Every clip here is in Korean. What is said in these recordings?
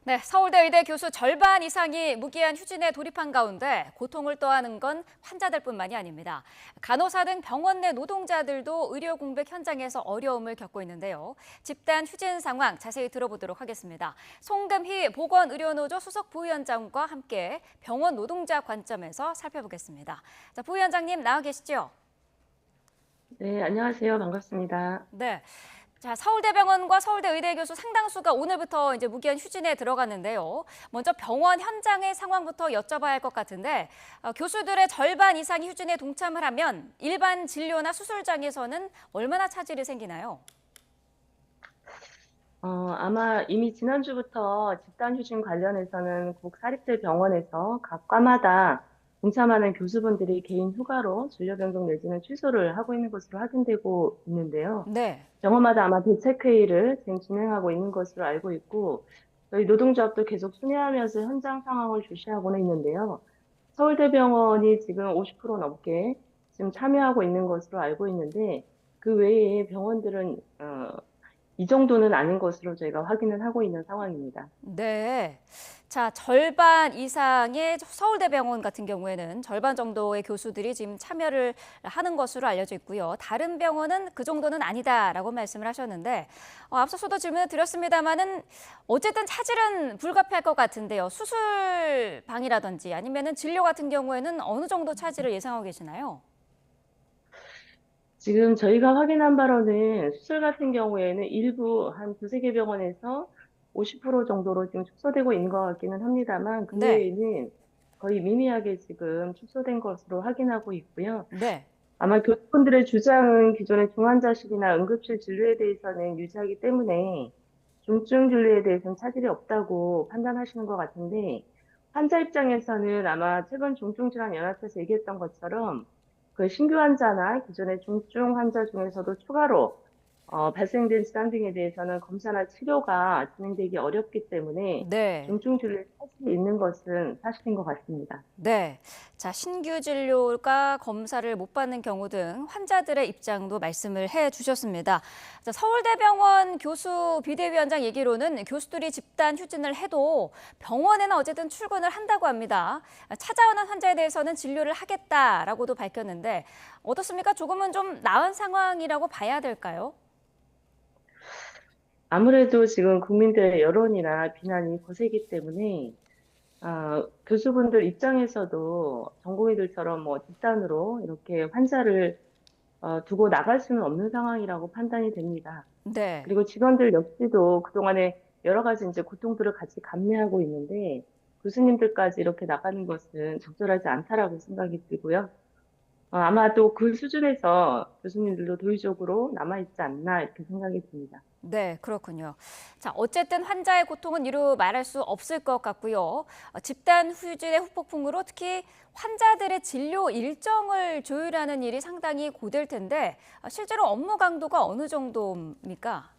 네, 서울대 의대 교수 절반 이상이 무기한 휴진에 돌입한 가운데 고통을 떠하는 건 환자들뿐만이 아닙니다. 간호사 등 병원 내 노동자들도 의료 공백 현장에서 어려움을 겪고 있는데요. 집단 휴진 상황 자세히 들어보도록 하겠습니다. 송금희 보건의료노조 수석 부위원장과 함께 병원 노동자 관점에서 살펴보겠습니다. 자, 부위원장님 나와 계시죠? 네, 안녕하세요. 반갑습니다. 네. 자, 서울대병원과 서울대 의대 교수 상당수가 오늘부터 이제 무기한 휴진에 들어갔는데요. 먼저 병원 현장의 상황부터 여쭤봐야 할 것 같은데, 교수들의 절반 이상이 휴진에 동참을 하면 일반 진료나 수술장에서는 얼마나 차질이 생기나요? 아마 이미 지난주부터 집단휴진 관련해서는 국 사립대 병원에서 각 과마다 동참하는 교수분들이 개인 휴가로 진료 변경 내지는 취소를 하고 있는 것으로 확인되고 있는데요. 네. 병원마다 아마 대책회의를 지금 진행하고 있는 것으로 알고 있고, 저희 노동조합도 계속 순회하면서 현장 상황을 주시하고는 있는데요. 서울대병원이 지금 50% 넘게 지금 참여하고 있는 것으로 알고 있는데, 그 외에 병원들은 이 정도는 아닌 것으로 저희가 확인을 하고 있는 상황입니다. 네. 자, 절반 이상의 서울대병원 같은 경우에는 절반 정도의 교수들이 지금 참여를 하는 것으로 알려져 있고요. 다른 병원은 그 정도는 아니다라고 말씀을 하셨는데, 앞서서도 질문을 드렸습니다마는 어쨌든 차질은 불가피할 것 같은데요. 수술방이라든지 아니면은 진료 같은 경우에는 어느 정도 차질을 예상하고 계시나요? 지금 저희가 확인한 바로는 수술 같은 경우에는 일부 한 두세 개 병원에서 50% 정도로 지금 축소되고 있는 것 같기는 합니다만, 그 네. 외에는 거의 미미하게 지금 축소된 것으로 확인하고 있고요. 네. 아마 교수분들의 주장은 기존의 중환자실이나 응급실 진료에 대해서는 유지하기 때문에 중증 진료에 대해서는 차질이 없다고 판단하시는 것 같은데, 환자 입장에서는 아마 최근 중증질환연합회에서 얘기했던 것처럼 그 신규 환자나 기존의 중증 환자 중에서도 추가로 발생된 질환 등에 대해서는 검사나 치료가 진행되기 어렵기 때문에 네. 중증 진료에 차질이 있는 것은 사실인 것 같습니다. 네. 자, 신규 진료가 검사를 못 받는 경우 등 환자들의 입장도 말씀을 해 주셨습니다. 자, 서울대병원 교수 비대위원장 얘기로는 교수들이 집단 휴진을 해도 병원에는 어쨌든 출근을 한다고 합니다. 찾아오는 환자에 대해서는 진료를 하겠다라고도 밝혔는데 어떻습니까? 조금은 좀 나은 상황이라고 봐야 될까요? 아무래도 지금 국민들의 여론이나 비난이 거세기 때문에 교수분들 입장에서도 전공의들처럼 뭐 집단으로 이렇게 환자를 두고 나갈 수는 없는 상황이라고 판단이 됩니다. 네. 그리고 직원들 역시도 그동안에 여러 가지 이제 고통들을 같이 감내하고 있는데 교수님들까지 이렇게 나가는 것은 적절하지 않다라고 생각이 들고요. 아마 또 그 수준에서 교수님들도 도의적으로 남아있지 않나 이렇게 생각이 듭니다. 네, 그렇군요. 자, 어쨌든 환자의 고통은 이루 말할 수 없을 것 같고요. 집단 휴진의 후폭풍으로 특히 환자들의 진료 일정을 조율하는 일이 상당히 고될 텐데 실제로 업무 강도가 어느 정도입니까?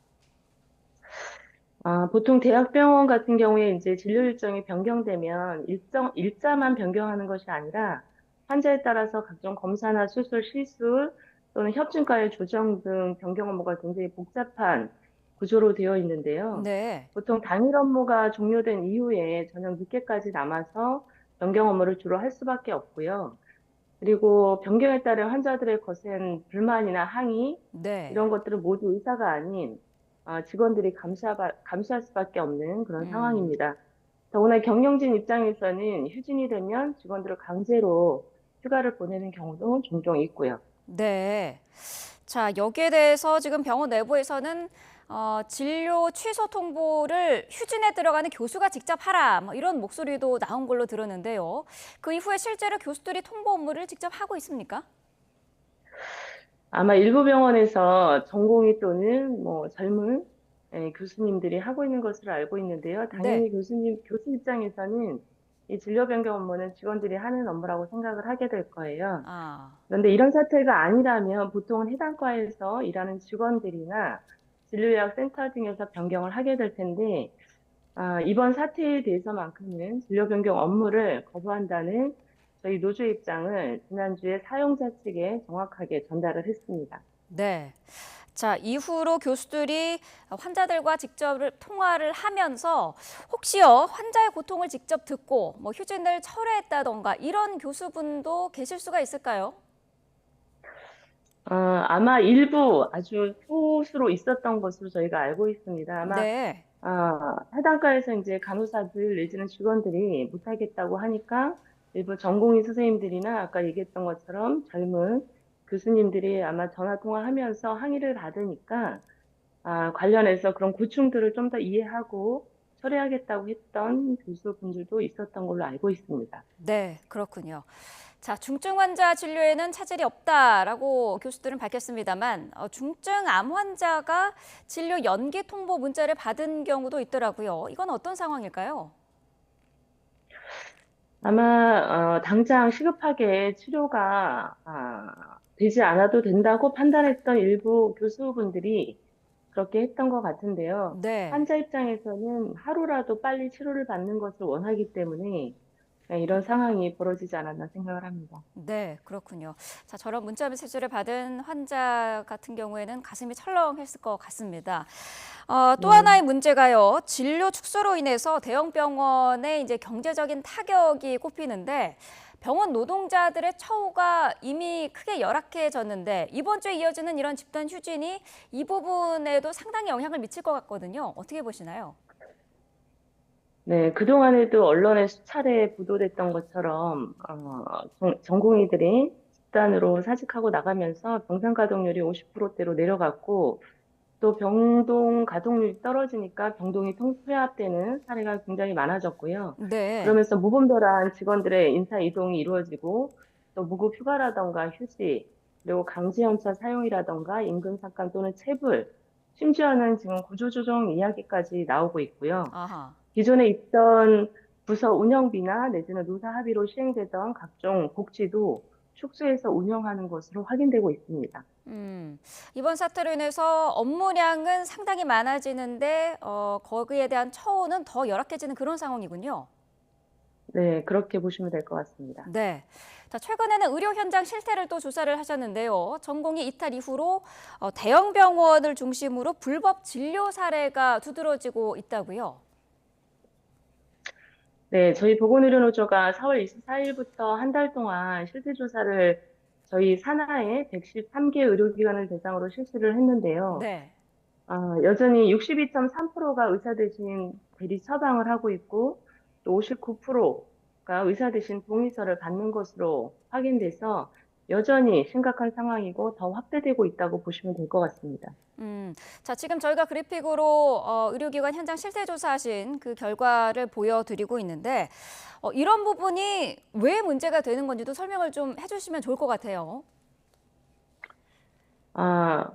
보통 대학병원 같은 경우에 이제 진료 일정이 변경되면 일자만 변경하는 것이 아니라 환자에 따라서 각종 검사나 수술, 시술 또는 협진과의 조정 등 변경 업무가 굉장히 복잡한 구조로 되어 있는데요. 네. 보통 당일 업무가 종료된 이후에 저녁 늦게까지 남아서 변경 업무를 주로 할 수밖에 없고요. 그리고 변경에 따른 환자들의 거센 불만이나 항의 네. 이런 것들은 모두 의사가 아닌 직원들이 감수할 수밖에 없는 그런 음. 상황입니다. 더구나 경영진 입장에서는 휴진이 되면 직원들을 강제로 휴가를 보내는 경우도 종종 있고요. 네. 자, 여기에 대해서 지금 병원 내부에서는 진료 취소 통보를 휴진에 들어가는 교수가 직접 하라, 뭐 이런 목소리도 나온 걸로 들었는데요. 그 이후에 실제로 교수들이 통보 업무를 직접 하고 있습니까? 아마 일부 병원에서 전공의 또는 뭐 젊은 교수님들이 하고 있는 것으로 알고 있는데요. 네. 당연히 교수 입장에서는 이 진료 변경 업무는 직원들이 하는 업무라고 생각을 하게 될 거예요. 아, 그런데 이런 사태가 아니라면 보통은 해당 과에서 일하는 직원들이나 진료의학 센터 등에서 변경을 하게 될 텐데, 이번 사태에 대해서만큼은 진료 변경 업무를 거부한다는 저희 노조의 입장을 지난주에 사용자 측에 정확하게 전달을 했습니다. 네. 자, 이후로 교수들이 환자들과 직접 통화를 하면서 혹시요, 환자의 고통을 직접 듣고 뭐 휴진을 철회했다던가 이런 교수분도 계실 수가 있을까요? 아마 일부 아주 소수로 있었던 것으로 저희가 알고 있습니다. 아마 네. 해당과에서 이제 간호사들 내지는 직원들이 못하겠다고 하니까 일부 전공의 선생님들이나 아까 얘기했던 것처럼 젊은 교수님들이 아마 전화 통화하면서 항의를 받으니까 관련해서 그런 고충들을 좀 더 이해하고 처리하겠다고 했던 교수분들도 있었던 걸로 알고 있습니다. 네, 그렇군요. 자, 중증 환자 진료에는 차질이 없다라고 교수들은 밝혔습니다만 중증 암 환자가 진료 연기 통보 문자를 받은 경우도 있더라고요. 이건 어떤 상황일까요? 아마 당장 시급하게 치료가 되지 않아도 된다고 판단했던 일부 교수분들이 그렇게 했던 것 같은데요. 네. 환자 입장에서는 하루라도 빨리 치료를 받는 것을 원하기 때문에 이런 상황이 벌어지지 않았나 생각을 합니다. 네, 그렇군요. 자, 저런 문자 메시지를 받은 환자 같은 경우에는 가슴이 철렁했을 것 같습니다. 또 네. 하나의 문제가요. 진료 축소로 인해서 대형 병원의 이제 경제적인 타격이 꼽히는데 병원 노동자들의 처우가 이미 크게 열악해졌는데 이번 주에 이어지는 이런 집단 휴진이 이 부분에도 상당히 영향을 미칠 것 같거든요. 어떻게 보시나요? 네, 그동안에도 언론에 수차례 보도됐던 것처럼, 전공의들이 집단으로 사직하고 나가면서 병상 가동률이 50%대로 내려갔고, 또 병동 가동률이 떨어지니까 병동이 통폐합되는 사례가 굉장히 많아졌고요. 네. 그러면서 무분별한 직원들의 인사 이동이 이루어지고, 또 무급 휴가라던가 휴직, 그리고 강제 연차 사용이라던가 임금 삭감 또는 체불, 심지어는 지금 구조조정 이야기까지 나오고 있고요. 아하. 기존에 있던 부서 운영비나 내지는 노사 합의로 시행되던 각종 복지도 축소해서 운영하는 것으로 확인되고 있습니다. 이번 사태로 인해서 업무량은 상당히 많아지는데 거기에 대한 처우는 더 열악해지는 그런 상황이군요. 네, 그렇게 보시면 될 것 같습니다. 네. 자, 최근에는 의료 현장 실태를 또 조사를 하셨는데요. 전공의 이탈 이후로 대형 병원을 중심으로 불법 진료 사례가 두드러지고 있다고요. 네, 저희 보건의료노조가 4월 24일부터 한 달 동안 실태 조사를 저희 산하의 113개 의료기관을 대상으로 실시를 했는데요. 네. 여전히 62.3%가 의사 대신 대리 처방을 하고 있고, 또 59%가 의사 대신 동의서를 받는 것으로 확인돼서 여전히 심각한 상황이고 더 확대되고 있다고 보시면 될 것 같습니다. 자, 지금 저희가 그래픽으로 의료기관 현장 실태 조사하신 그 결과를 보여드리고 있는데 이런 부분이 왜 문제가 되는 건지도 설명을 좀 해주시면 좋을 것 같아요. 아,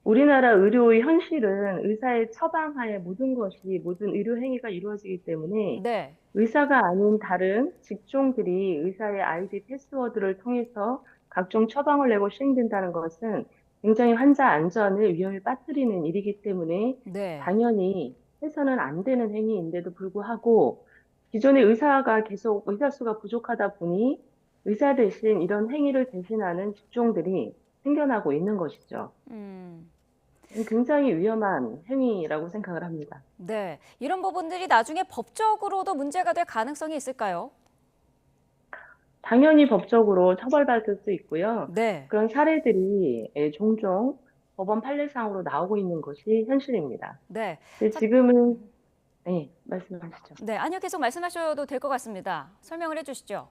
우리나라 의료의 현실은 의사의 처방하에 모든 의료 행위가 이루어지기 때문에 네. 의사가 아닌 다른 직종들이 의사의 아이디 패스워드를 통해서 각종 처방을 내고 시행된다는 것은 굉장히 환자 안전을 위험에 빠뜨리는 일이기 때문에 네. 당연히 해서는 안 되는 행위인데도 불구하고 기존의 의사가 계속 의사 수가 부족하다 보니 의사 대신 이런 행위를 대신하는 직종들이 생겨나고 있는 것이죠. 음. 굉장히 위험한 행위라고 생각을 합니다. 네, 이런 부분들이 나중에 법적으로도 문제가 될 가능성이 있을까요? 당연히 법적으로 처벌받을 수 있고요. 네. 그런 사례들이 종종 법원 판례상으로 나오고 있는 것이 현실입니다. 네. 근데 자, 지금은, 네, 말씀하시죠. 네, 아니요, 계속 말씀하셔도 될 것 같습니다. 설명을 해주시죠.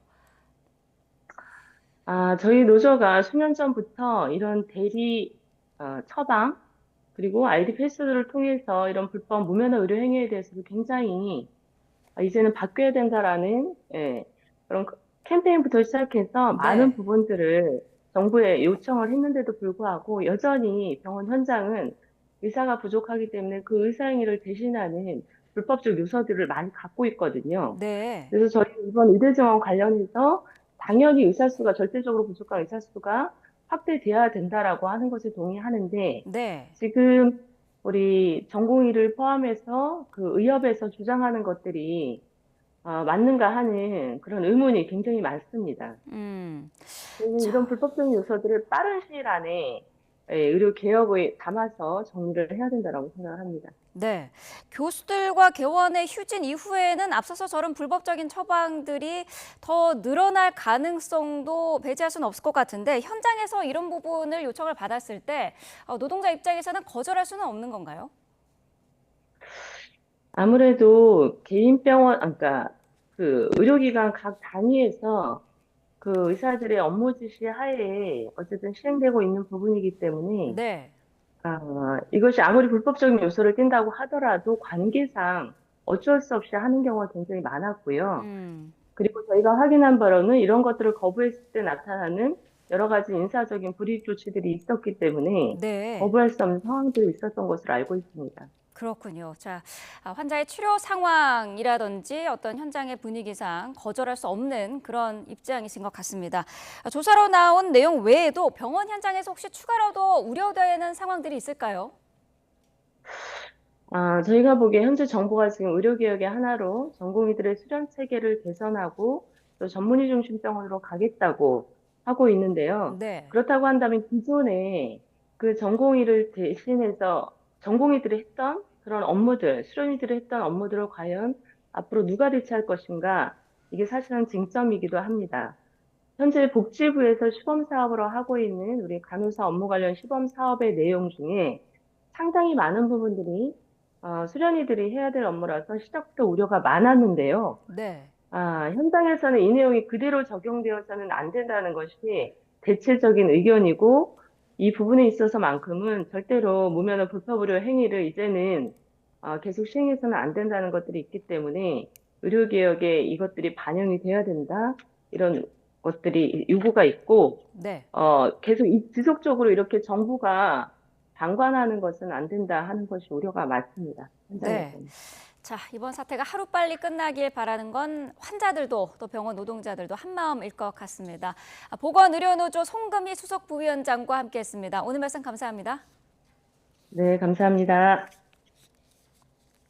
저희 노조가 수년 전부터 이런 대리 처방, 그리고 아이디 패스를 통해서 이런 불법 무면허 의료 행위에 대해서도 굉장히 이제는 바뀌어야 된다라는 그런 캠페인부터 시작해서 많은 네. 부분들을 정부에 요청을 했는데도 불구하고 여전히 병원 현장은 의사가 부족하기 때문에 그 의사 행위를 대신하는 불법적 요소들을 많이 갖고 있거든요. 네. 그래서 저희 이번 의대 증원 관련해서 당연히 의사 수가 절대적으로 부족한 의사 수가 확대돼야 된다라고 하는 것에 동의하는데 네. 지금 우리 전공의를 포함해서 그 의협에서 주장하는 것들이 맞는가 하는 그런 의문이 굉장히 많습니다. 음. 저희는 이런 자, 불법적인 요소들을 빠른 시일 안에 의료 개혁을 담아서 정리를 해야 된다라고 생각합니다. 네. 교수들과 개원의 휴진 이후에는 앞서서 저런 불법적인 처방들이 더 늘어날 가능성도 배제할 수는 없을 것 같은데 현장에서 이런 부분을 요청을 받았을 때 노동자 입장에서는 거절할 수는 없는 건가요? 아무래도 개인 병원, 그러니까 그 의료기관 각 단위에서 그 의사들의 업무 지시 하에 어쨌든 시행되고 있는 부분이기 때문에 네. 이것이 아무리 불법적인 요소를 띈다고 하더라도 관계상 어쩔 수 없이 하는 경우가 굉장히 많았고요. 음, 그리고 저희가 확인한 바로는 이런 것들을 거부했을 때 나타나는 여러 가지 인사적인 불이익 조치들이 있었기 때문에 네. 거부할 수 없는 상황들이 있었던 것으로 알고 있습니다. 그렇군요. 자, 환자의 치료 상황이라든지 어떤 현장의 분위기상 거절할 수 없는 그런 입장이신 것 같습니다. 조사로 나온 내용 외에도 병원 현장에서 혹시 추가로도 우려되는 상황들이 있을까요? 저희가 보기에 현재 정부가 지금 의료개혁의 하나로 전공의들의 수련 체계를 개선하고 또 전문의 중심 병원으로 가겠다고 하고 있는데요. 네. 그렇다고 한다면 기존에 그 전공의를 대신해서 전공의들이 했던 그런 업무들, 수련의들이 했던 업무들을 과연 앞으로 누가 대체할 것인가? 이게 사실은 쟁점이기도 합니다. 현재 복지부에서 시범 사업으로 하고 있는 우리 간호사 업무 관련 시범 사업의 내용 중에 상당히 많은 부분들이 수련이들이 해야 될 업무라서 시작부터 우려가 많았는데요. 네. 현장에서는 이 내용이 그대로 적용되어서는 안 된다는 것이 대체적인 의견이고 이 부분에 있어서만큼은 절대로 무면허 불법의료 행위를 이제는 계속 시행해서는 안 된다는 것들이 있기 때문에 의료개혁에 이것들이 반영이 돼야 된다. 이런 것들이 요구가 있고 네. 계속 지속적으로 이렇게 정부가 방관하는 것은 안 된다 하는 것이 우려가 많습니다. 네. 현장에서는. 자, 이번 사태가 하루빨리 끝나길 바라는 건 환자들도 또 병원 노동자들도 한마음일 것 같습니다. 보건의료노조 송금희 수석부위원장과 함께했습니다. 오늘 말씀 감사합니다. 네, 감사합니다.